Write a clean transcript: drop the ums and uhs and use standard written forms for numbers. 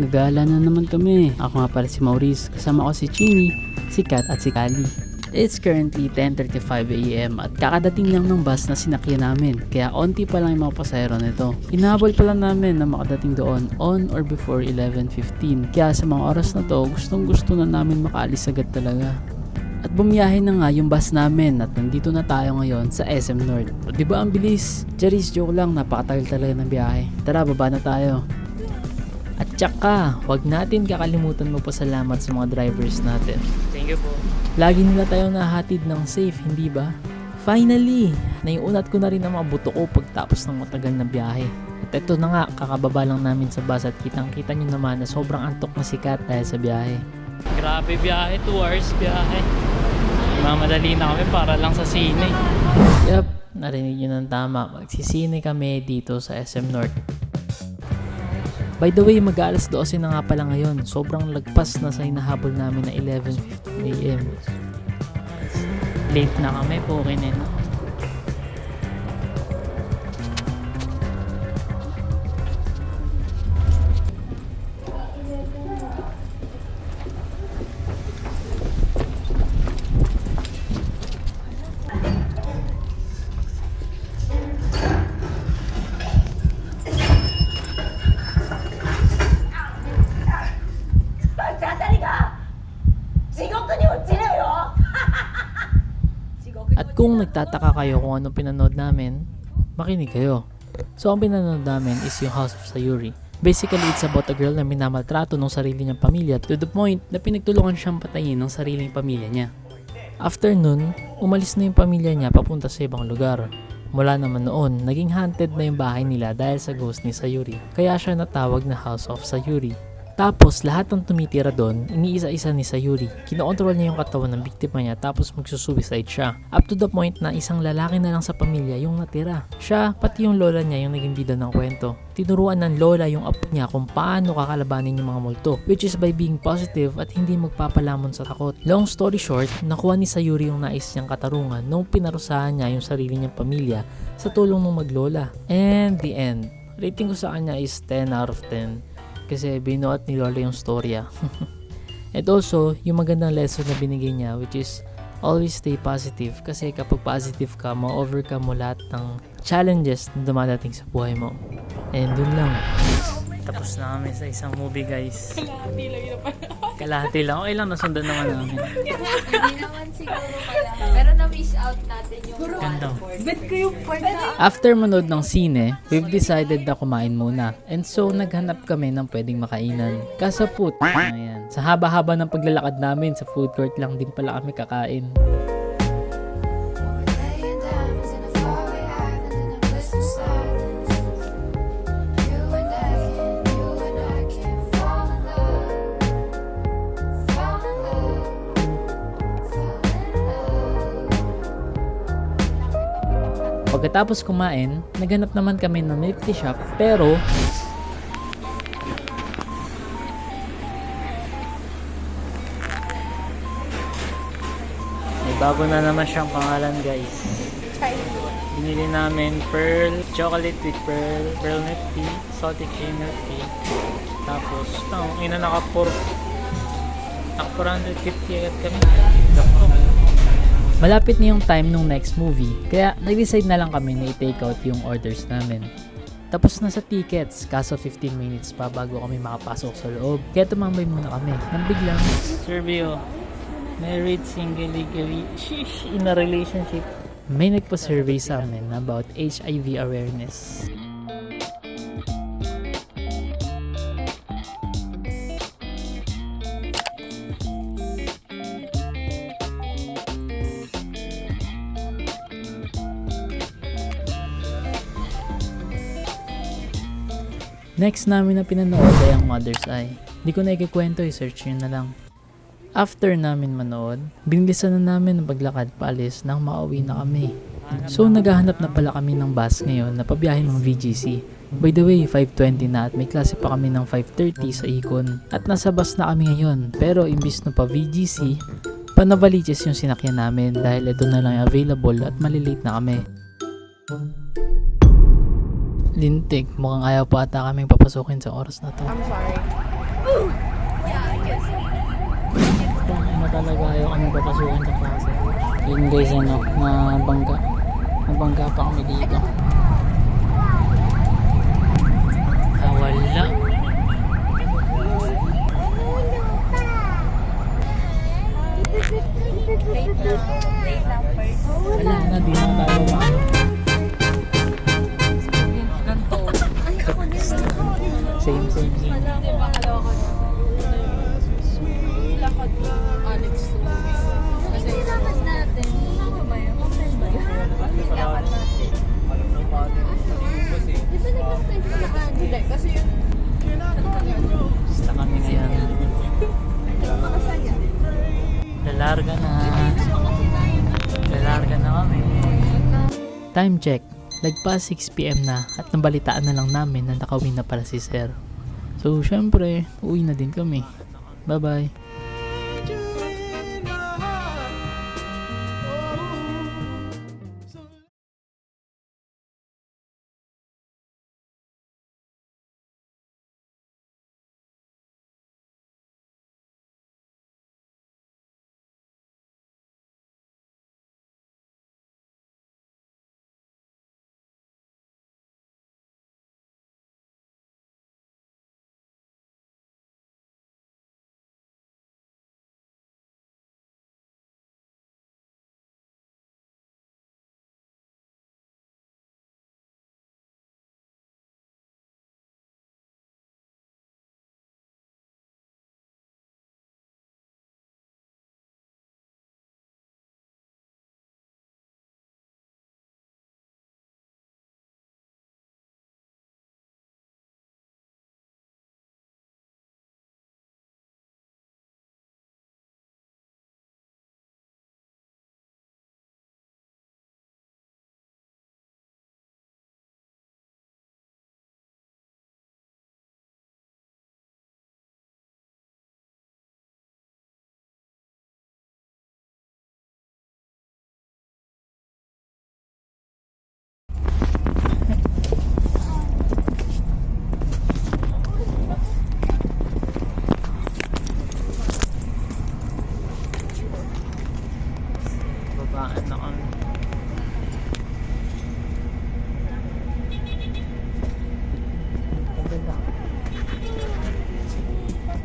Gagala na naman kami. Ako nga pala si Maurice, kasama ko si Chini, si Kat at si Kali. It's currently 10:35 AM at kakadating lang ng bus na sinakyan namin, kaya onti pa lang yung mga pasahero nito. Inahabol pa lang namin na makadating doon on or before 11:15, kaya sa mga oras na to gustong gusto na namin makaalis agad talaga. At bumiyahe na nga yung bus namin at nandito na tayo ngayon sa SM North. O diba ang bilis? Charis, joke lang, napakatagal talaga ng biyahe. Tara, baba na tayo. At tsaka, huwag natin kakalimutan magpasalamat sa mga drivers natin. Thank you po. Lagi nila tayo nahatid ng safe, hindi ba? Finally, naiunat ko na rin ang mga buto ko pagtapos ng matagal na biyahe. At ito na nga, kakababa lang namin sa bus at kitang-kita nyo naman na sobrang antok na sikat dahil sa biyahe. Grabe biyahe, 2 hours biyahe. Mamadali na kami para lang sa sine. Yup, narinig nyo ng tama. Magsisine kami dito sa SM North. By the way, mag-aalas 12 na nga pala ngayon. Sobrang lagpas na sa hinahabol namin na 11:15 AM. Late na kami po, kinena. At kung nagtataka kayo kung anong pinanood namin, makinig kayo. So ang pinanood namin is yung House of Sayuri. Basically, it's about a girl na minamaltrato ng sarili niyang pamilya to the point na pinagtulungan siyang patayin ng sariling pamilya niya. After nun, umalis na yung pamilya niya papunta sa ibang lugar. Mula naman noon, naging haunted na yung bahay nila dahil sa ghost ni Sayuri. Kaya siya natawag na House of Sayuri. Tapos lahat ng tumitira doon, iniisa-isa ni Sayuri. Kinokontrol niya yung katawan ng biktima niya tapos magsusuicide siya. Up to the point na isang lalaki na lang sa pamilya yung natira. Siya, pati yung lola niya yung naging bida ng kwento. Tinuruan ng lola yung apo niya kung paano kakalabanin yung mga multo, which is by being positive at hindi magpapalamon sa takot. Long story short, nakuha ni Sayuri yung nais niyang katarungan nung pinarusahan niya yung sarili niyang pamilya sa tulong ng maglola. And the end. Rating ko sa kanya is 10 out of 10. Kasi binuot ni Lola yung storya. And also, yung magandang lesson na binigay niya, which is always stay positive. Kasi kapag positive ka, ma-overcome mo lahat ng challenges na dumadating sa buhay mo. And dun lang. Tapos na kami sa isang movie, guys. Kalahati lang yun pala. Kalahati lang. Okay lang, nasundan naman namin. Hindi naman siguro pala. Pero na-miss out natin yung Ganda. Bet ko yung part na After manood ng sine, we've decided na kumain muna. And so, naghanap kami ng pwedeng makainan. Kaso ayan. Sa haba-haba ng paglalakad namin, sa food court lang din pala kami kakain. Pagkatapos kumain, naghanap naman kami ng milk tea shop, pero May bago na naman siyang pangalan, guys. Binili namin pearl, chocolate with pearl milk tea, salty cream milk tea. Tapos, ina naka 450 agad kami. malapit na yung time nung next movie, kaya nag-decide na lang kami na i-take out yung orders namin. Tapos na sa tickets, kaso 15 minutes pa bago kami makapasok sa loob. Kaya tumambay muna kami, nang biglang Survey, married, single, legally, sheesh, in a relationship. may nagpa-survey sa amin about HIV awareness. Next namin na pinanood ay ang Mother's Eye. Di ko na ikikwento, i-search nyo na lang. After namin manood, binilisan na namin ang paglakad paalis nang makauwi na kami. So naghahanap na pala kami ng bus ngayon na pabiyahe ng VGC. By the way, 5:20 na at may klase pa kami ng 5:30 sa Icon. At nasa bus na kami ngayon, pero imbis na pa VGC, panavaliches yung sinakyan namin dahil ito na lang available at malilate na kami. Lintik, mukhang ayaw pa ata kaming papasukin sa oras na to. I'm sorry. Yeah, I guess. Kung talaga ayaw kaming papasukin sa klase. Yun guys, ano, nabangga pa kami dito. Wala. Wait lang first. Wala na, di na tayo ba? Ganto. Ay, ako din. Same. Diba, kaloka na. Lakad ko. Alex. Kasi lakad natin. Ano ba yun? Kapag ba yun? Lakad natin. Di ba nag-tayo sa lakad? Hindi, kasi yun. Basta kami ngayon. Makasaya. Lalarga na kami. Time check. Nagpa 6 PM na at nabalitaan na lang namin na nakawin na pala si Sir. So syempre, uwi na din kami. Bye bye.